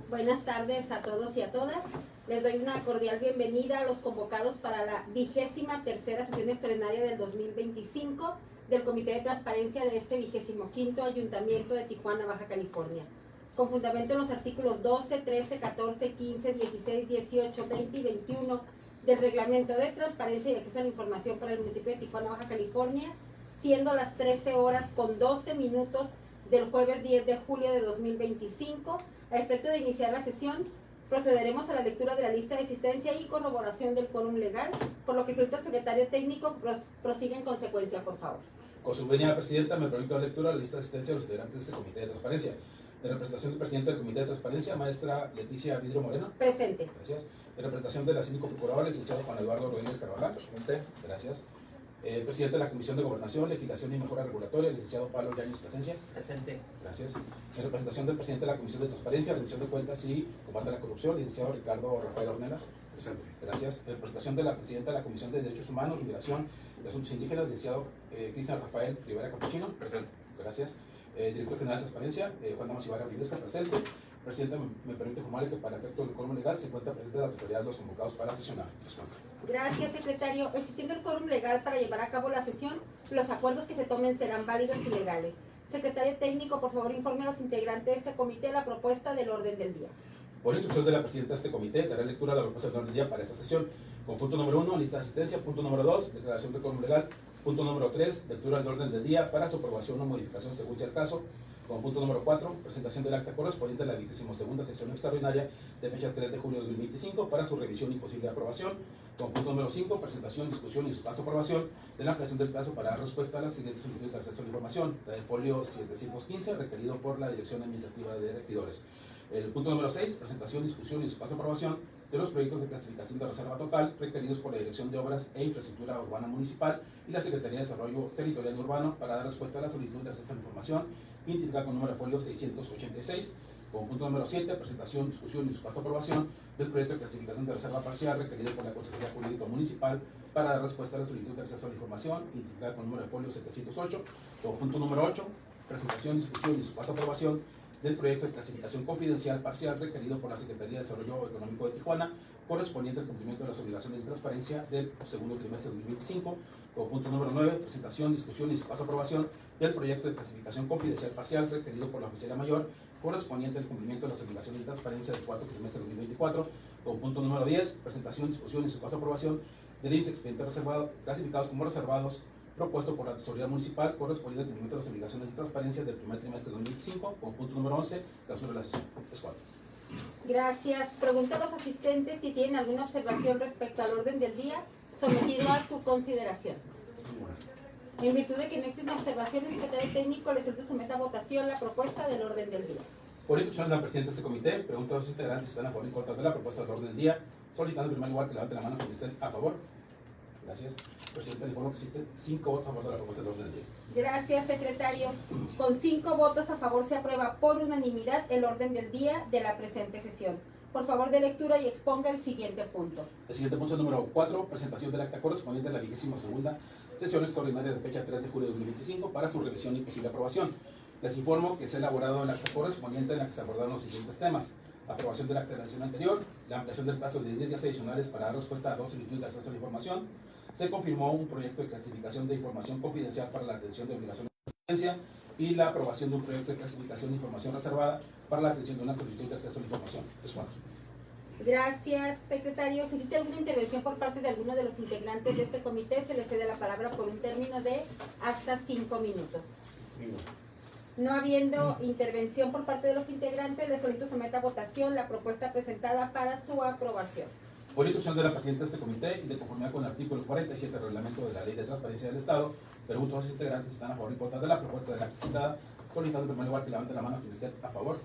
Buenas tardes a todos y a todas. Les doy una cordial bienvenida a los convocados para la 23ª sesión extraordinaria del 2025 del Comité de Transparencia de este 25º Ayuntamiento de Tijuana, Baja California. Con fundamento en los artículos 12, 13, 14, 15, 16, 18, 20 y 21 del Reglamento de Transparencia y Acceso a la Información para el municipio de Tijuana, Baja California, siendo las 13 horas con 12 minutos del jueves 10 de julio de 2025, a efecto de iniciar la sesión, procederemos a la lectura de la lista de asistencia y corroboración del quórum legal, por lo que solicito al secretario técnico prosiga en consecuencia, por favor. Con su venia, Presidenta, me permito la lectura de la lista de asistencia de los integrantes de este Comité de Transparencia. En representación del presidente del Comité de Transparencia, maestra Leticia Vidrio Moreno. Presente. Gracias. En representación de la síndico procuradora, licenciado Juan Eduardo Rodríguez Carvajal. Presente. Gracias. Presidente de la Comisión de Gobernación, Legislación y Mejora Regulatoria, licenciado Pablo Yáñez Presencia. Presente. Gracias. En representación del presidente de la Comisión de Transparencia, Rendición de Cuentas y Combate a la Corrupción, licenciado Ricardo Rafael Ornelas. Presente. Gracias. En representación de la presidenta de la Comisión de Derechos Humanos, Migración y Asuntos Indígenas, licenciado Cristian Rafael Rivera Capuchino. Presente. Gracias. Director General de Transparencia, Juan Damas Ibarra Vilesca, presente. Presidenta, me permite informarle que para efecto del quórum legal se encuentra presente la totalidad de los convocados para sesionar. Gracias, secretario. Existiendo el quórum legal para llevar a cabo la sesión, los acuerdos que se tomen serán válidos y legales. Secretario técnico, por favor, informe a los integrantes de este comité la propuesta del orden del día. Por instrucción de la presidenta de este comité, daré lectura a la propuesta del orden del día para esta sesión. Con punto número 1, lista de asistencia. Punto número 2, declaración de quórum legal. Punto número 3, lectura del orden del día para su aprobación o modificación según sea el caso. Con punto número 4, presentación del acta correspondiente a la 22ª sesión extraordinaria de fecha 3 de julio de 2025 para su revisión y posible aprobación. Con punto número 5, presentación, discusión y su caso aprobación de la ampliación del plazo para dar respuesta a las siguientes solicitudes de acceso a la información. La de folio 715, requerido por la Dirección Administrativa de Regidores. El punto número 6, presentación, discusión y su caso aprobación de los proyectos de clasificación de reserva total requeridos por la Dirección de Obras e Infraestructura Urbana Municipal y la Secretaría de Desarrollo Territorial y Urbano para dar respuesta a la solicitud de acceso a la información, identificada con número de folio 686. Con punto número 7, presentación, discusión y su caso aprobación del proyecto de clasificación de reserva parcial requerido por la Consejería Jurídica Municipal para dar respuesta a la solicitud de acceso a la información, identificada con número de folio 708. Con punto número 8, presentación, discusión y su caso aprobación del proyecto de clasificación confidencial parcial requerido por la Secretaría de Desarrollo Económico de Tijuana, correspondiente al cumplimiento de las obligaciones de transparencia del segundo trimestre de 2025. Como punto número 9, presentación, discusión y su caso aprobación del proyecto de clasificación confidencial parcial requerido por la Oficialía Mayor, correspondiente al cumplimiento de las obligaciones de transparencia del cuarto trimestre de 2024. Como punto número 10, presentación, discusión y su caso aprobación del índice expediente reservado, clasificados como reservados, propuesto por la Tesorería Municipal, correspondiente al cumplimiento de las obligaciones de transparencia del primer trimestre de 2025, con punto número 11, clausura de la sesión. Es cuatro. Gracias. Pregunto a los asistentes si tienen alguna observación respecto al orden del día sometido a su consideración. En virtud de que no existen observaciones, secretario técnico, les solicito someta a votación la propuesta del orden del día. Por instrucción de la presidenta de este comité, pregunto a los integrantes si están a favor y en contra de la propuesta del orden del día, solicitando en primer lugar que levanten la mano quienes estén a favor. Gracias. Presidenta, le informo que existen 5 votos a favor de la propuesta del orden del día. Gracias, secretario. Con 5 votos a favor se aprueba por unanimidad el orden del día de la presente sesión. Por favor, de lectura y exponga el siguiente punto. El siguiente punto es el número 4, presentación del acta correspondiente a la 22ª sesión extraordinaria de fecha 3 de julio de 2025 para su revisión y posible aprobación. Les informo que se ha elaborado el acta correspondiente en la que se abordaron los siguientes temas: aprobación de la acta de la sesión anterior, la ampliación del plazo de 10 días adicionales para dar respuesta a 2 solicitudes de acceso a la información. Se confirmó un proyecto de clasificación de información confidencial para la atención de obligaciones de transparencia y la aprobación de un proyecto de clasificación de información reservada para la atención de una solicitud de acceso a la información. Es cuatro. Gracias, secretario. Si existe alguna intervención por parte de alguno de los integrantes de este comité, se le cede la palabra por un término de hasta 5 minutos. No habiendo intervención por parte de los integrantes, le solicito someta a votación la propuesta presentada para su aprobación. Por instrucción de la presidenta de este comité y de conformidad con el artículo 47 del reglamento de la Ley de Transparencia del Estado, pregunto a los integrantes si están a favor y en contra de la propuesta de la acta citada, solicitando en primer lugar que levanten la mano quienes estén a favor.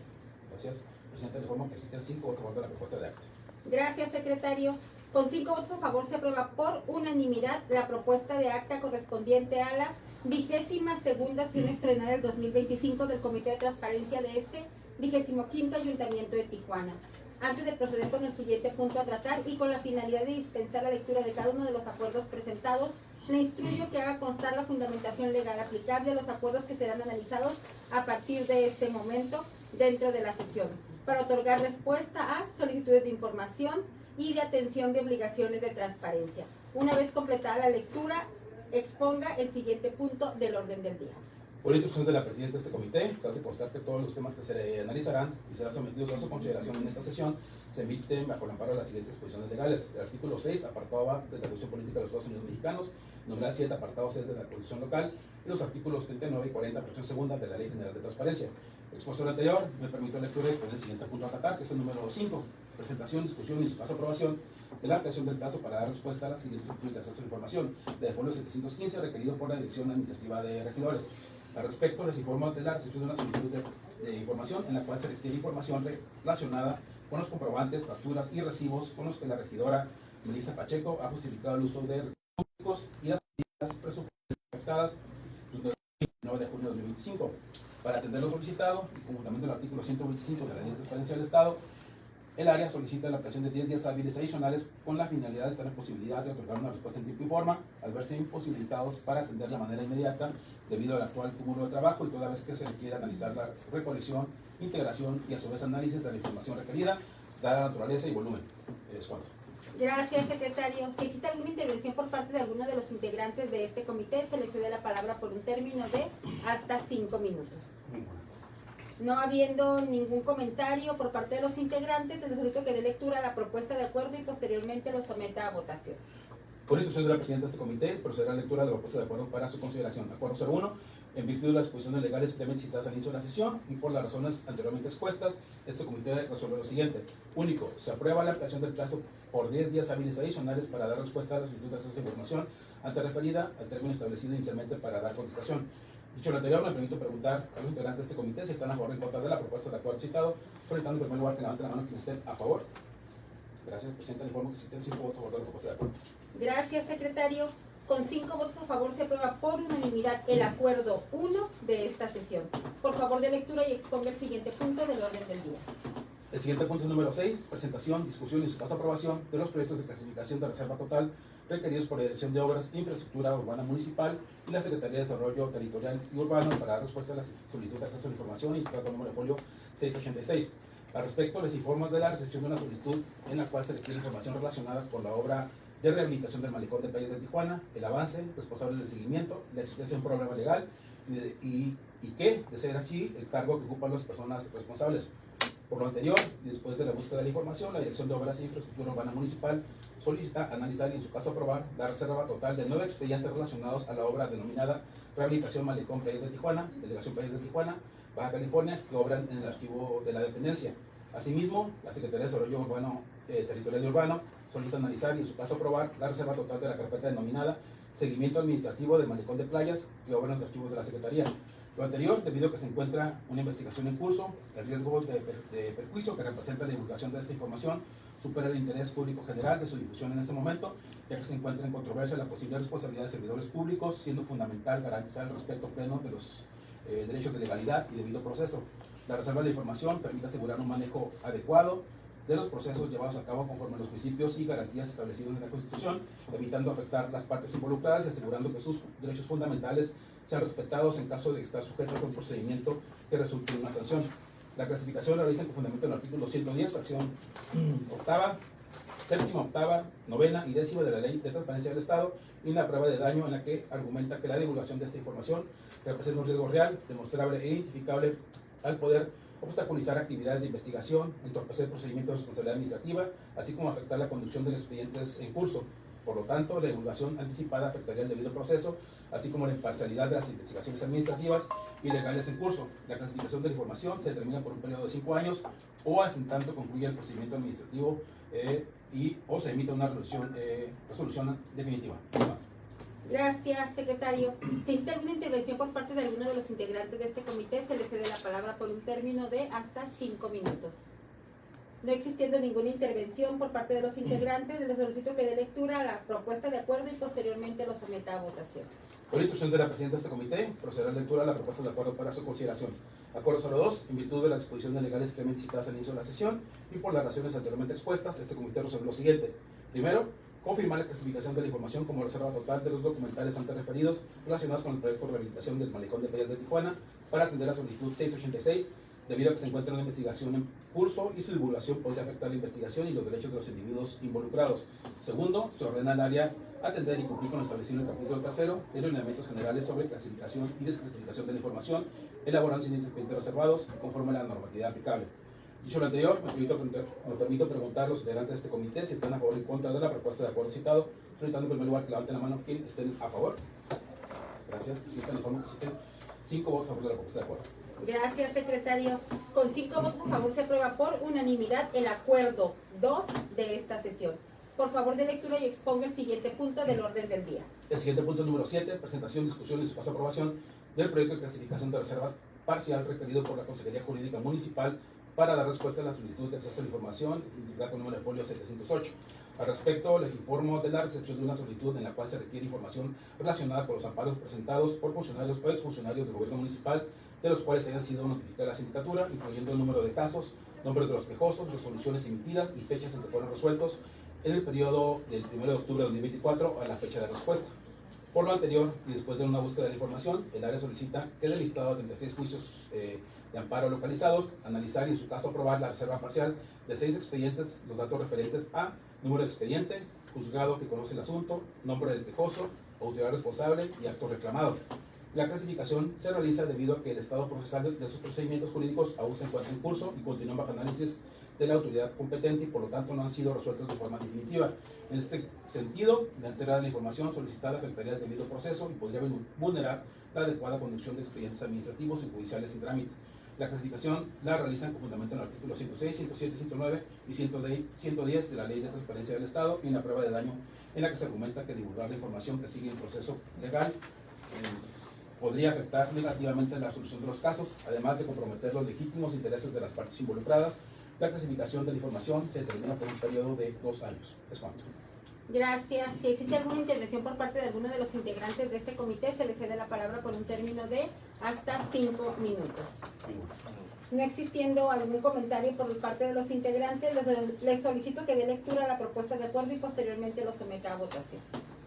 Gracias. Presidenta, le informo que existen 5 votos a favor de la propuesta de acta. Gracias, secretario. Con 5 votos a favor se aprueba por unanimidad la propuesta de acta correspondiente a la 22ª sesión extraordinaria del 2025 del Comité de Transparencia de este 25º Ayuntamiento de Tijuana. Antes de proceder con el siguiente punto a tratar y con la finalidad de dispensar la lectura de cada uno de los acuerdos presentados, le instruyo que haga constar la fundamentación legal aplicable a los acuerdos que serán analizados a partir de este momento dentro de la sesión. para otorgar respuesta a solicitudes de información y de atención de obligaciones de transparencia. Una vez completada la lectura, exponga el siguiente punto del orden del día. Por instrucción de la presidenta de este comité, se hace constar que todos los temas que se analizarán y serán sometidos a su consideración en esta sesión se emiten bajo el amparo de las siguientes disposiciones legales. El artículo 6, apartado A de la Constitución Política de los Estados Unidos Mexicanos, numeral 7, apartado C de la Constitución Local, y los artículos 39 y 40, fracción segunda de la Ley General de Transparencia. Expuesto lo anterior, me permito lectura y exponer el siguiente punto a tratar, que es el número 5, presentación, discusión y su caso aprobación de la ampliación del plazo para dar respuesta a las siguientes solicitudes de acceso a la información del folio 715 requerido por la Dirección Administrativa de Regidores. Al respecto, les informo de la recepción de una solicitud de información en la cual se requiere información relacionada con los comprobantes, facturas y recibos con los que la regidora Melissa Pacheco ha justificado el uso de recursos públicos y las medidas presupuestarias afectadas desde el 29 de junio de 2025. Para atender lo solicitado, y conjuntamente el artículo 125 de la Ley de Transparencia del Estado, el área solicita la ampliación de 10 días hábiles adicionales con la finalidad de estar en posibilidad de otorgar una respuesta en tiempo y forma, al verse imposibilitados para atender de manera inmediata debido al actual cúmulo de trabajo y toda vez que se requiere analizar la recolección, integración y a su vez análisis de la información requerida, dada la naturaleza y volumen. Es cuanto. Gracias, secretario. Si existe alguna intervención por parte de alguno de los integrantes de este comité, se le cede la palabra por un término de hasta 5 minutos. No habiendo ningún comentario por parte de los integrantes, les solicito que dé lectura a la propuesta de acuerdo y posteriormente lo someta a votación. Por instrucción de la presidenta de este comité, procederá a la lectura de la propuesta de acuerdo para su consideración. Acuerdo 01. En virtud de las disposiciones legales previamente citadas al inicio de la sesión y por las razones anteriormente expuestas, este comité resuelve lo siguiente. Único, se aprueba la ampliación del plazo por 10 días hábiles adicionales para dar respuesta a la solicitud de acceso a información antes referida al término establecido inicialmente para dar contestación. Dicho lo anterior, me permito preguntar a los integrantes de este comité si están a favor o en contra de la propuesta de acuerdo citado, solicitando en primer lugar que levanten la mano quienes estén a favor. Gracias, presidenta. Le informo que existen 5 votos a favor de la propuesta de acuerdo. Gracias, secretario. Con 5 votos a favor se aprueba por unanimidad el acuerdo 1 de esta sesión. Por favor, de lectura y exponga el siguiente punto del orden del día. El siguiente punto es el número 6, presentación, discusión y su caso aprobación de los proyectos de clasificación de reserva total requeridos por la Dirección de Obras e Infraestructura Urbana Municipal y la Secretaría de Desarrollo Territorial y Urbano para dar respuesta a la solicitud de acceso a la información y trato número de folio 686. Al respecto, les informo de la recepción de una solicitud en la cual se requiere información relacionada con la obra de rehabilitación del malecón de Playas de Tijuana, el avance, responsables del seguimiento, la existencia de un problema legal y que, de ser así, el cargo que ocupan las personas responsables. Por lo anterior, y después de la búsqueda de la información, la Dirección de Obras e Infraestructura Urbana Municipal solicita analizar y en su caso aprobar la reserva total de 9 expedientes relacionados a la obra denominada Rehabilitación Malecón Playas de Tijuana, Delegación Playas de Tijuana, Baja California, que obran en el archivo de la dependencia. Asimismo, la Secretaría de Desarrollo Urbano, Territorial y Urbano solicita analizar y en su caso aprobar la reserva total de la carpeta denominada Seguimiento Administrativo del Malecón de Playas, que obran en los archivos de la Secretaría. Lo anterior, debido a que se encuentra una investigación en curso, el riesgo de perjuicio que representa la divulgación de esta información supera el interés público general de su difusión en este momento, ya que se encuentra en controversia la posible responsabilidad de servidores públicos, siendo fundamental garantizar el respeto pleno de los derechos de legalidad y debido proceso. La reserva de información permite asegurar un manejo adecuado de los procesos llevados a cabo conforme a los principios y garantías establecidos en la Constitución, evitando afectar las partes involucradas y asegurando que sus derechos fundamentales sean respetados en caso de que estén sujetos a un procedimiento que resulte en una sanción. La clasificación la realiza con fundamento en el artículo 110, fracción octava, séptima, octava, novena y décima de la Ley de Transparencia del Estado y una prueba de daño en la que argumenta que la divulgación de esta información representa un riesgo real, demostrable e identificable al poder obstaculizar actividades de investigación, entorpecer procedimientos de responsabilidad administrativa, así como afectar la conducción de los expedientes en curso. Por lo tanto, la divulgación anticipada afectaría el debido proceso, así como la imparcialidad de las investigaciones administrativas y legales en curso. La clasificación de la información se determina por un periodo de 5 años o hasta en tanto concluya el procedimiento administrativo o se emita una resolución definitiva. Gracias, secretario. Si existe alguna intervención por parte de alguno de los integrantes de este comité, se le cede la palabra por un término de hasta 5 minutos. No existiendo ninguna intervención por parte de los integrantes, les solicito que dé lectura a la propuesta de acuerdo y posteriormente lo someta a votación. Por instrucción de la presidenta de este comité, procederá a la lectura de la propuesta de acuerdo para su consideración. Acuerdo 02, en virtud de las disposiciones legales previamente citadas al inicio de la sesión y por las razones anteriormente expuestas, este comité resuelve lo siguiente. Primero, confirmar la clasificación de la información como reserva total de los documentales antes referidos relacionados con el proyecto de rehabilitación del malecón de Playas de Tijuana para atender la solicitud 686 debido a que se encuentra una investigación en curso y su divulgación podría afectar la investigación y los derechos de los individuos involucrados. Segundo, se ordena al área atender y cumplir con lo establecido en el capítulo 3 de los lineamientos generales sobre clasificación y desclasificación de la información, elaborando sin expedientes reservados conforme a la normatividad aplicable. Dicho lo anterior, me permito preguntar a los integrantes de este comité si están a favor o en contra de la propuesta de acuerdo citado, solicitando en primer lugar que levanten la mano quienes estén a favor. Gracias. Presidenta, informo que existen 5 votos a favor de la propuesta de acuerdo. Gracias, secretario. Con 5 votos a favor se aprueba por unanimidad el acuerdo 2 de esta sesión. Por favor, de lectura y exponga el siguiente punto del orden del día. El siguiente punto es el número 7, presentación, discusión y su caso de aprobación del proyecto de clasificación de reserva parcial requerido por la Consejería Jurídica Municipal para dar respuesta a la solicitud de acceso a la información indicada con número de folio 708. Al respecto, les informo de la recepción de una solicitud en la cual se requiere información relacionada con los amparos presentados por funcionarios o exfuncionarios del gobierno municipal, de los cuales hayan sido notificadas la sindicatura, incluyendo el número de casos, nombres de los quejosos, resoluciones emitidas y fechas en que fueron resueltos en el periodo del 1 de octubre de 2024 a la fecha de respuesta. Por lo anterior, y después de una búsqueda de información, el área solicita que del listado de 36 juicios de amparo localizados, analizar y en su caso aprobar la reserva parcial de 6 expedientes, los datos referentes a número de expediente, juzgado que conoce el asunto, nombre del quejoso, autoridad responsable y acto reclamado. La clasificación se realiza debido a que el estado procesal de esos procedimientos jurídicos aún se encuentra en curso y continúan bajo análisis de la autoridad competente y por lo tanto no han sido resueltos de forma definitiva. En este sentido, la entrega de la información solicitada afectaría el debido proceso y podría vulnerar la adecuada conducción de expedientes administrativos y judiciales en trámite. La clasificación la realizan con fundamento en el artículo 106, 107, 109 y 110 de la Ley de Transparencia del Estado y en la prueba de daño en la que se argumenta que divulgar la información que sigue en proceso legal podría afectar negativamente la solución de los casos, además de comprometer los legítimos intereses de las partes involucradas. La clasificación de la información se determina por un periodo de 2 años. Es cuanto. Gracias. Si existe alguna intervención por parte de alguno de los integrantes de este comité, se le cede la palabra por un término de hasta 5 minutos. No existiendo algún comentario por parte de los integrantes, les solicito que dé lectura a la propuesta de acuerdo y posteriormente lo someta a votación.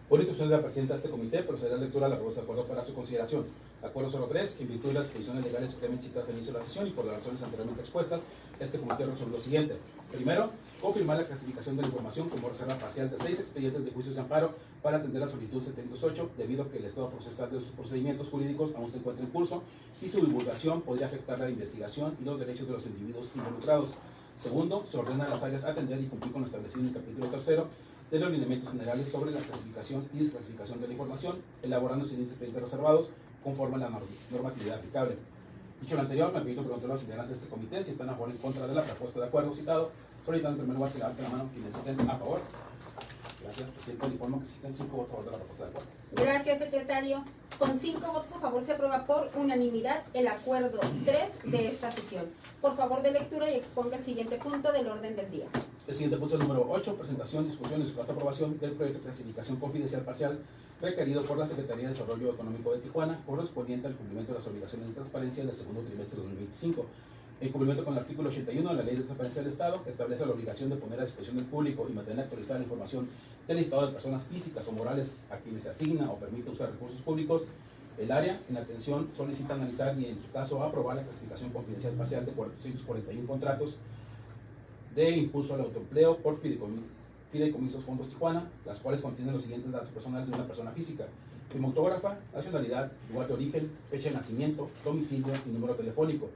Por instrucción de la presidenta de este comité, procederá a lectura a la propuesta de acuerdo para su consideración. Acuerdo 03, en virtud de las disposiciones legales previamente citadas al inicio de la sesión y por las razones anteriormente expuestas, este comité resuelve lo siguiente. Primero, confirmar la clasificación de la información como reserva parcial de 6 expedientes de juicios de amparo para atender la solicitud 708, debido a que el estado procesal de sus procedimientos jurídicos aún se encuentra en curso y su divulgación podría afectar la investigación y los derechos de los individuos involucrados. Segundo, se ordena a las áreas atender y cumplir con lo establecido en el capítulo 3 de los lineamientos generales sobre la clasificación y desclasificación de la información, elaborando sin expedientes reservados conforme a la normatividad aplicable. Dicho lo anterior, me permito preguntar a los integrantes de este comité si están a favor o en contra de la propuesta de acuerdo citado, solicitando en primer lugar que levanten la mano quienes estén a favor. Gracias, presidente. Informo que existen 5 votos a favor de la propuesta de acuerdo. Gracias, secretario. Con 5 votos a favor se aprueba por unanimidad el acuerdo 3 de esta sesión. Por favor, de lectura y exponga el siguiente punto del orden del día. El siguiente punto es el número 8, presentación, discusión y su caso de aprobación del proyecto de clasificación confidencial parcial requerido por la Secretaría de Desarrollo Económico de Tijuana, correspondiente al cumplimiento de las obligaciones de transparencia del segundo trimestre de 2025. En cumplimiento con el artículo 81 de la Ley de Transparencia del Estado, que establece la obligación de poner a disposición del público y mantener actualizada la información del listado de personas físicas o morales a quienes se asigna o permite usar recursos públicos, el área, en atención, solicita analizar y, en su caso, aprobar la clasificación confidencial parcial de 441 contratos de impulso al autoempleo por fideicomisos Fondos Tijuana, las cuales contienen los siguientes datos personales de una persona física: firma autógrafa, nacionalidad, lugar de origen, fecha de nacimiento, domicilio y número telefónico.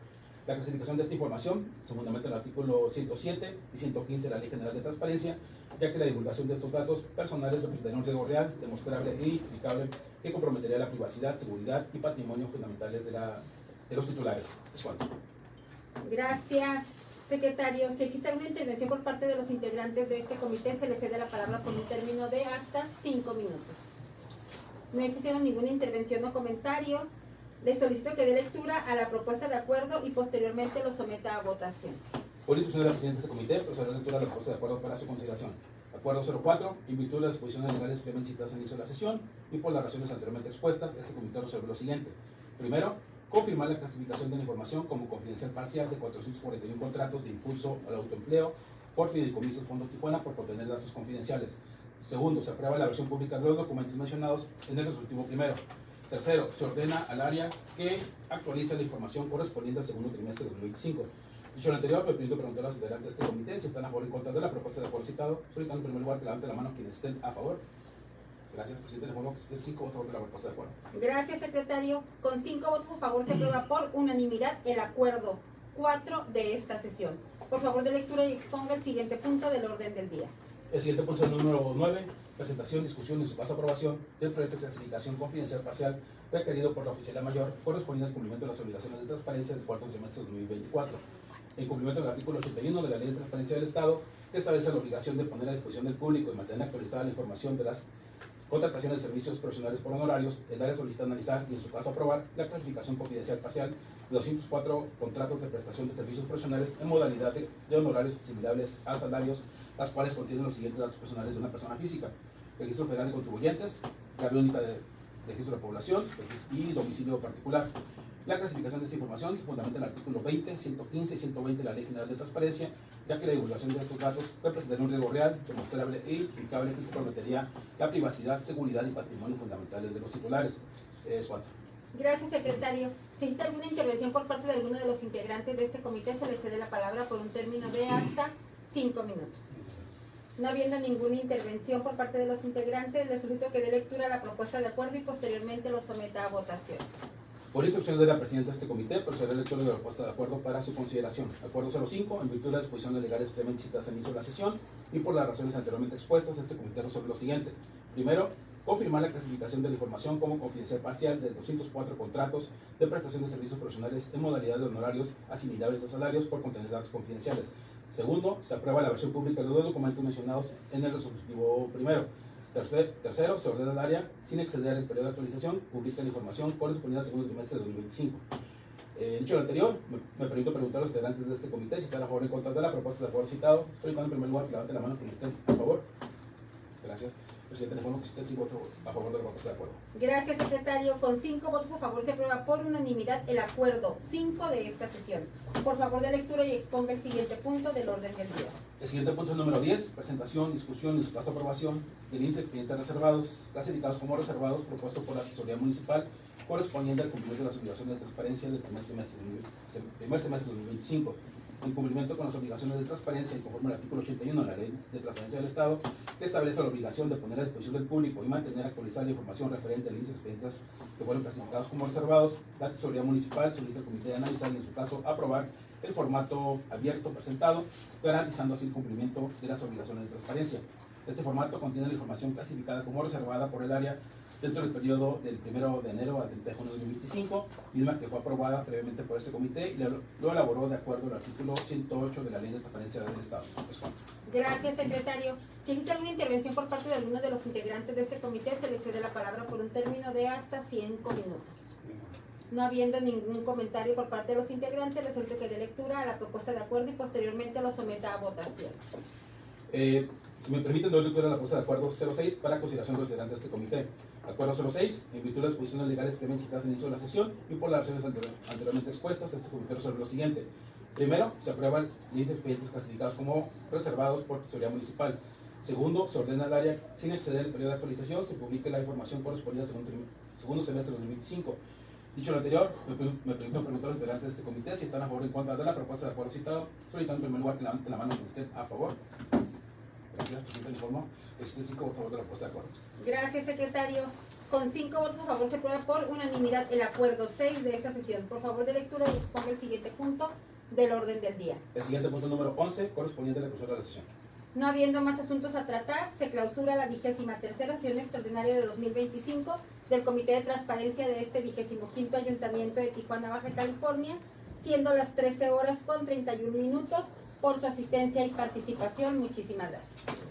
La clasificación de esta información se fundamenta en el artículo 107 y 115 de la Ley General de Transparencia, ya que la divulgación de estos datos personales representaría un riesgo real, demostrable e identificable que comprometería la privacidad, seguridad y patrimonio fundamentales de los titulares. Es cuanto. Gracias, secretario. Si existe alguna intervención por parte de los integrantes de este comité, se les cede la palabra por un término de hasta 5 minutos. No existiendo ninguna intervención o comentario, les solicito que dé lectura a la propuesta de acuerdo y posteriormente lo someta a votación. Por instrucción de la presidenta de este comité, procederá a lectura de la propuesta de acuerdo para su consideración. Acuerdo 04, en virtud de las disposiciones legales previamente citadas al inicio de la sesión y por las razones anteriormente expuestas, este comité resuelve lo siguiente. Primero, confirmar la clasificación de la información como confidencial parcial de 441 contratos de impulso al autoempleo por fideicomisos Fondos Tijuana por contener datos confidenciales. Segundo, se aprueba la versión pública de los documentos mencionados en el resolutivo primero. Tercero, se ordena al área que actualice la información correspondiente al segundo trimestre de 2025. Dicho lo anterior, me permito preguntar a los integrantes de este comité si están a favor o en contra de la propuesta de acuerdo citado, solicitando en primer lugar que levante la mano quienes estén a favor. Gracias, presidente. Le informo que existen 5 votos a favor de la propuesta de acuerdo. Gracias, secretario. Con 5 votos a favor se aprueba por unanimidad el acuerdo 4 de esta sesión. Por favor de lectura y exponga el siguiente punto del orden del día. El siguiente punto es el número 9, presentación, discusión y en su caso aprobación del proyecto de clasificación confidencial parcial requerido por la oficialía mayor correspondiente al cumplimiento de las obligaciones de transparencia del cuarto trimestre de 2024. En cumplimiento del artículo 81 de la Ley de Transparencia del Estado, que establece la obligación de poner a disposición del público y mantener actualizada la información de las contrataciones de servicios profesionales por honorarios, el área solicita analizar y en su caso aprobar la clasificación confidencial parcial de 204 contratos de prestación de servicios profesionales en modalidad de honorarios asimilables a salarios, las cuales contienen los siguientes datos personales de una persona física: registro federal de contribuyentes, clave única de registro de población y domicilio particular. La clasificación de esta información se fundamenta en el artículo 20, 115 y 120 de la Ley General de Transparencia, ya que la divulgación de estos datos representaría un riesgo real, demostrable e implicable que comprometería la privacidad, seguridad y patrimonio fundamentales de los titulares. Es cuanto. Gracias, secretario. Si existe alguna intervención por parte de alguno de los integrantes de este comité, se le cede la palabra por un término de hasta 5 minutos. No habiendo ninguna intervención por parte de los integrantes, le solicito que dé lectura a la propuesta de acuerdo y posteriormente lo someta a votación. Por instrucción de la presidenta de este comité, procederé a la lectura de la propuesta de acuerdo para su consideración. Acuerdo 05, en virtud de las disposiciones legales previamente citadas al inicio de la sesión y por las razones anteriormente expuestas, este comité resuelve lo siguiente. Primero, confirmar la clasificación de la información como confidencial parcial de 204 contratos de prestación de servicios profesionales en modalidad de honorarios asimilables a salarios por contener datos confidenciales. Segundo, se aprueba la versión pública de los documentos mencionados en el resolutivo primero. Tercero, se ordena al área, sin exceder el periodo de actualización, publica la información correspondiente al segundo trimestre de 2025. Dicho lo anterior, me permito preguntar a los integrantes de este comité si están a favor o en contra de la propuesta de acuerdo citado, solicitando en primer lugar que levante la mano quienes estén a favor. Gracias. Presidente, le informo que existen 5 votos a favor de la propuesta de acuerdo. Gracias, secretario. Con 5 votos a favor se aprueba por unanimidad el acuerdo 5 de esta sesión. Por favor de lectura y exponga el siguiente punto del orden del día. El siguiente punto es el número 10, presentación, discusión y en su caso aprobación del índice de clientes reservados, clasificados como reservados, propuesto por la Tesorería Municipal, correspondiente al cumplimiento de las obligaciones de transparencia del primer semestre de 2025. En cumplimiento con las obligaciones de transparencia y conforme al artículo 81 de la Ley de Transparencia del Estado, que establece la obligación de poner a disposición del público y mantener actualizada la información referente al índice de expedientes que fueron clasificados como reservados, la Tesorería Municipal solicita al comité de analizar y en su caso aprobar el formato abierto presentado, garantizando así el cumplimiento de las obligaciones de transparencia. Este formato contiene la información clasificada como reservada por el área dentro del periodo del 1 de enero al 30 de junio de 2025, misma que fue aprobada previamente por este comité y lo elaboró de acuerdo al artículo 108 de la Ley de Transparencia del Estado. Gracias, secretario. Si existe alguna intervención por parte de alguno de los integrantes de este comité, se le cede la palabra por un término de hasta 5 minutos. No habiendo ningún comentario por parte de los integrantes, le solicito que dé lectura a la propuesta de acuerdo y posteriormente lo someta a votación. Si me permiten, doy lectura a la propuesta de acuerdo 06 para consideración de los integrantes de este comité. Acuerdo 06, en virtud de las disposiciones legales previamente citadas al inicio de la sesión y por las razones anteriormente expuestas, este comité resuelve lo siguiente. Primero, se aprueba el índice de expedientes clasificados como reservados por Tesorería Municipal. Segundo, se ordena al área, sin exceder el periodo de actualización, se publique la información correspondiente al segundo semestre de 2025. Dicho lo anterior, me permito preguntar a los integrantes de este comité si están a favor o en contra de la propuesta de acuerdo citado, solicitando en primer lugar que levanten la mano quienes estén a favor. Gracias, presidente. Informo que existen 5 votos a favor de la propuesta de acuerdo. Gracias, secretario. Con 5 votos a favor se aprueba por unanimidad el acuerdo 6 de esta sesión. Por favor de lectura y exponga el siguiente punto del orden del día. El siguiente punto número 11, correspondiente a la clausura de la sesión. No habiendo más asuntos a tratar, se clausura la 23ª sesión extraordinaria de 2025 del Comité de Transparencia de este 25º Ayuntamiento de Tijuana, Baja California, siendo las 13 horas con 31 minutos. Por su asistencia y participación, muchísimas gracias.